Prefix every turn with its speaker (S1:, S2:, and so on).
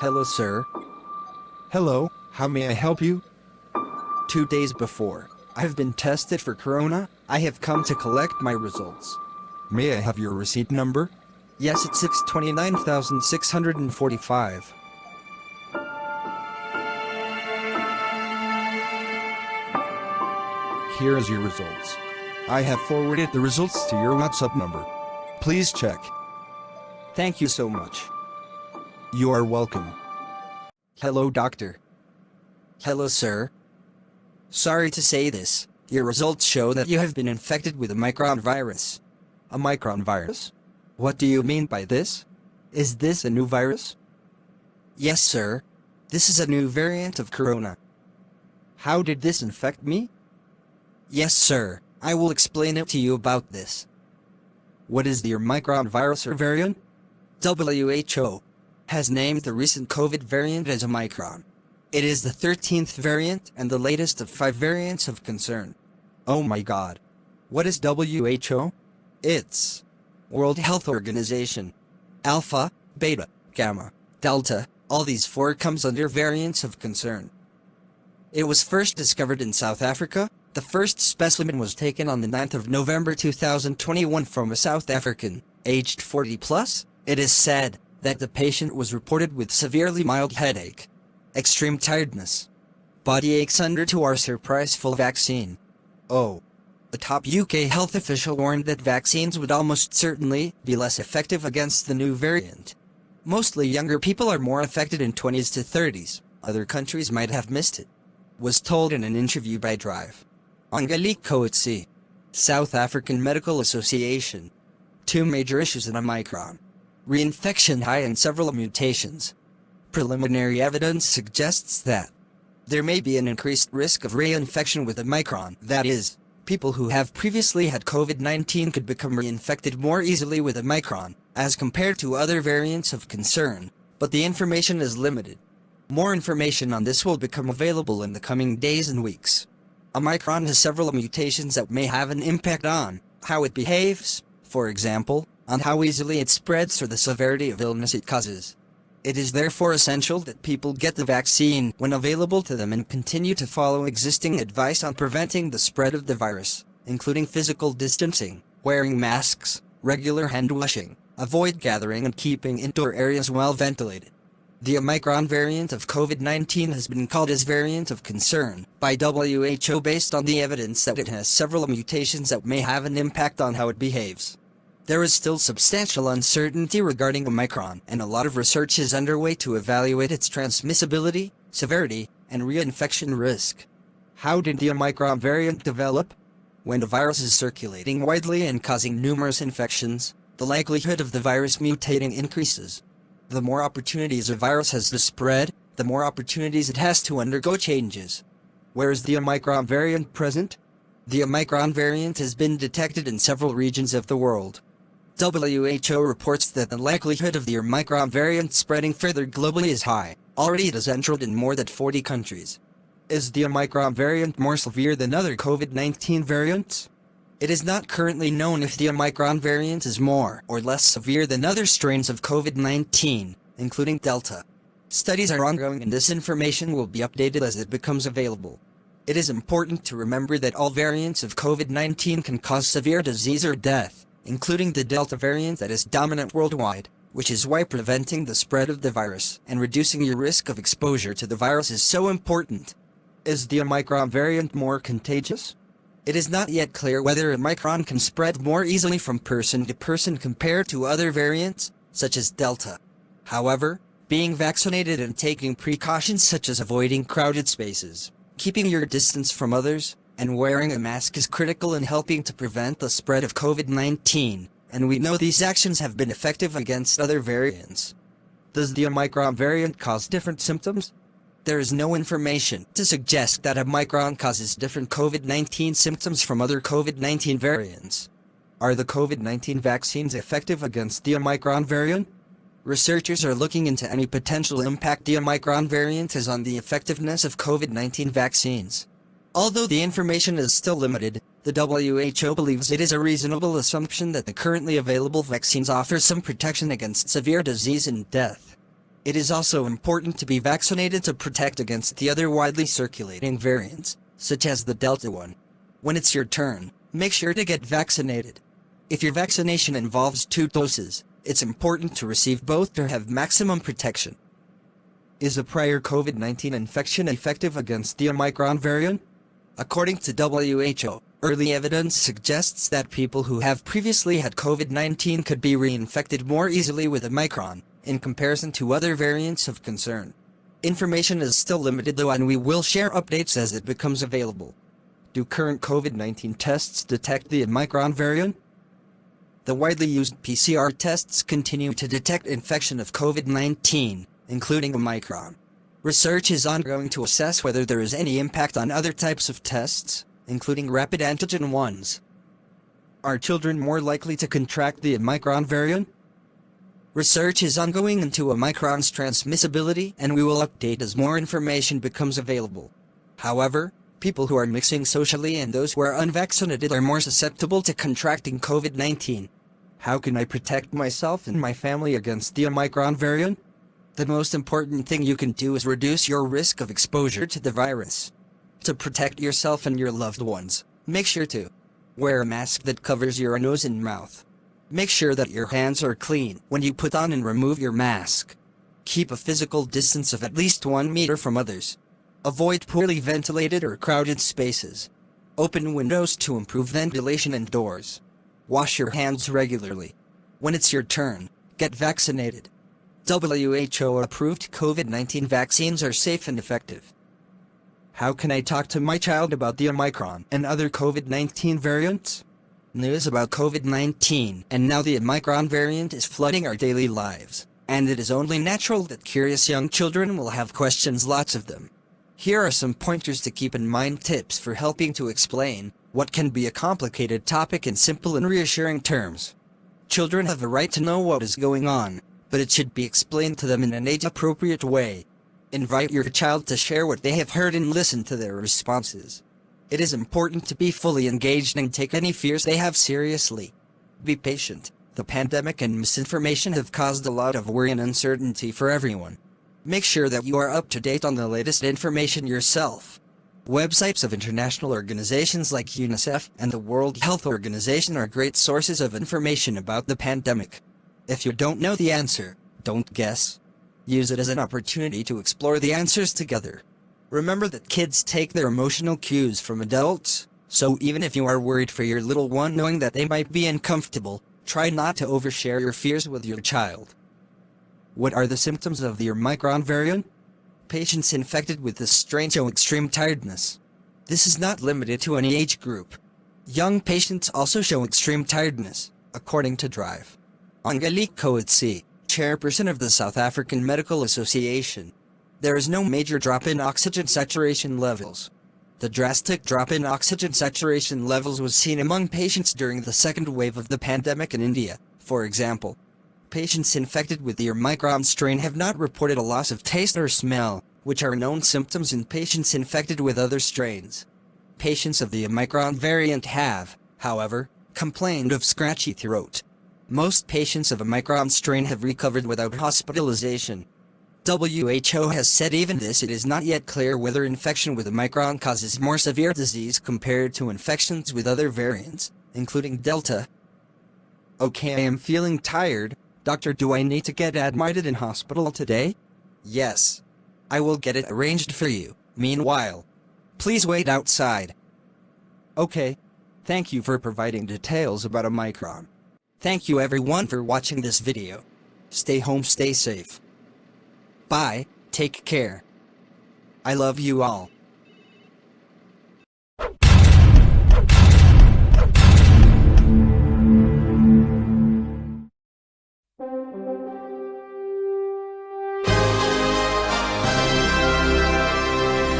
S1: Hello, sir.
S2: Hello, how may I help you?
S1: 2 days before I've been tested for corona, I have come to collect my results.
S2: May I have your receipt number?
S1: Yes, it's 629,645.
S2: Here is your results. I have forwarded the results to your WhatsApp number. Please check.
S1: Thank you so much.
S2: You are welcome.
S1: Hello, doctor. Hello, sir. Sorry to say this, your results show that you have been infected with Omicron virus.
S2: Omicron virus?
S1: What do you mean by this? Is this a new virus? Yes, sir. This is a new variant of corona. How did this infect me? Yes, sir. I will explain it to you about this. What is the Omicron virus or variant? WHO has named the recent COVID variant as Omicron. It is the 13th variant and the latest of 5 variants of concern. Oh my god. What is WHO? It's World Health Organization. Alpha, Beta, Gamma, Delta, all these 4 comes under variants of concern. It was first discovered in South Africa. The first specimen was taken on the 9th of November 2021 from a South African, aged 40 plus. It is said that the patient was reported with severely mild headache, extreme tiredness, body aches under to our surprise full vaccine. Oh. A top UK health official warned that vaccines would almost certainly be less effective against the new variant. Mostly younger people are more affected in 20s to 30s. Other countries might have missed it. Was told in an interview by Drive. Angelique Coetzee, South African Medical Association. 2 major issues in Omicron. Reinfection high and several mutations. Preliminary evidence suggests that there may be an increased risk of reinfection with Omicron. That is, people who have previously had COVID-19 could become reinfected more easily with Omicron, as compared to other variants of concern, but the information is limited. More information on this will become available in the coming days and weeks. Omicron has several mutations that may have an impact on how it behaves, for example, on how easily it spreads or the severity of illness it causes. It is therefore essential that people get the vaccine when available to them and continue to follow existing advice on preventing the spread of the virus, including physical distancing, wearing masks, regular hand washing, avoid gathering and keeping indoor areas well ventilated. The Omicron variant of COVID-19 has been called as variant of concern by WHO based on the evidence that it has several mutations that may have an impact on how it behaves. There is still substantial uncertainty regarding Omicron, and a lot of research is underway to evaluate its transmissibility, severity, and reinfection risk. How did the Omicron variant develop? When the virus is circulating widely and causing numerous infections, the likelihood of the virus mutating increases. The more opportunities a virus has to spread, the more opportunities it has to undergo changes. Where is the Omicron variant present? The Omicron variant has been detected in several regions of the world. WHO reports that the likelihood of the Omicron variant spreading further globally is high. Already it has entered in more than 40 countries. Is the Omicron variant more severe than other COVID-19 variants? It is not currently known if the Omicron variant is more or less severe than other strains of COVID-19, including Delta. Studies are ongoing and this information will be updated as it becomes available. It is important to remember that all variants of COVID-19 can cause severe disease or death, including the Delta variant that is dominant worldwide, which is why preventing the spread of the virus and reducing your risk of exposure to the virus is so important. Is the Omicron variant more contagious? It is not yet clear whether Omicron can spread more easily from person to person compared to other variants, such as Delta. However, being vaccinated and taking precautions such as avoiding crowded spaces, keeping your distance from others, and wearing a mask is critical in helping to prevent the spread of COVID-19, and we know these actions have been effective against other variants. Does the Omicron variant cause different symptoms? There is no information to suggest that Omicron causes different COVID-19 symptoms from other COVID-19 variants. Are the COVID-19 vaccines effective against the Omicron variant? Researchers are looking into any potential impact the Omicron variant has on the effectiveness of COVID-19 vaccines. Although the information is still limited, the WHO believes it is a reasonable assumption that the currently available vaccines offer some protection against severe disease and death. It is also important to be vaccinated to protect against the other widely circulating variants, such as the Delta one. When it's your turn, make sure to get vaccinated. If your vaccination involves 2 doses, it's important to receive both to have maximum protection. Is a prior COVID-19 infection effective against the Omicron variant? According to WHO, early evidence suggests that people who have previously had COVID-19 could be reinfected more easily with Omicron, in comparison to other variants of concern. Information is still limited though, and we will share updates as it becomes available. Do current COVID-19 tests detect the Omicron variant? The widely used PCR tests continue to detect infection of COVID-19, including Omicron. Research is ongoing to assess whether there is any impact on other types of tests, including rapid antigen ones. Are children more likely to contract the Omicron variant? Research is ongoing into Omicron's transmissibility, and we will update as more information becomes available. However, people who are mixing socially and those who are unvaccinated are more susceptible to contracting COVID-19. How can I protect myself and my family against the Omicron variant? The most important thing you can do is reduce your risk of exposure to the virus. To protect yourself and your loved ones, make sure to wear a mask that covers your nose and mouth. Make sure that your hands are clean when you put on and remove your mask. Keep a physical distance of at least 1 meter from others. Avoid poorly ventilated or crowded spaces. Open windows to improve ventilation indoors. Wash your hands regularly. When it's your turn, get vaccinated. WHO-approved COVID-19 vaccines are safe and effective. How can I talk to my child about the Omicron and other COVID-19 variants? News about COVID-19 and now the Omicron variant is flooding our daily lives, and it is only natural that curious young children will have questions, lots of them. Here are some pointers to keep in mind, tips for helping to explain what can be a complicated topic in simple and reassuring terms. Children have a right to know what is going on, but it should be explained to them in an age-appropriate way. Invite your child to share what they have heard and listen to their responses. It is important to be fully engaged and take any fears they have seriously. Be patient. The pandemic and misinformation have caused a lot of worry and uncertainty for everyone. Make sure that you are up to date on the latest information yourself. Websites of international organizations like UNICEF and the World Health Organization are great sources of information about the pandemic. If you don't know the answer, don't guess. Use it as an opportunity to explore the answers together. Remember that kids take their emotional cues from adults, so even if you are worried for your little one knowing that they might be uncomfortable, try not to overshare your fears with your child. What are the symptoms of the Omicron variant? Patients infected with this strain show extreme tiredness. This is not limited to any age group. Young patients also show extreme tiredness, according to Drive. Angelique Coetzee, chairperson of the South African Medical Association. There is no major drop in oxygen saturation levels. The drastic drop in oxygen saturation levels was seen among patients during the second wave of the pandemic in India, for example. Patients infected with the Omicron strain have not reported a loss of taste or smell, which are known symptoms in patients infected with other strains. Patients of the Omicron variant have, however, complained of scratchy throat. Most patients of Omicron strain have recovered without hospitalization. WHO has said even this, it is not yet clear whether infection with Omicron causes more severe disease compared to infections with other variants, including Delta. Okay, I am feeling tired. Doctor, do I need to get admitted in hospital today? Yes. I will get it arranged for you. Meanwhile, please wait outside. Okay. Thank you for providing details about Omicron. Thank you everyone for watching this video. Stay home, stay safe. Bye, take care. I love you all.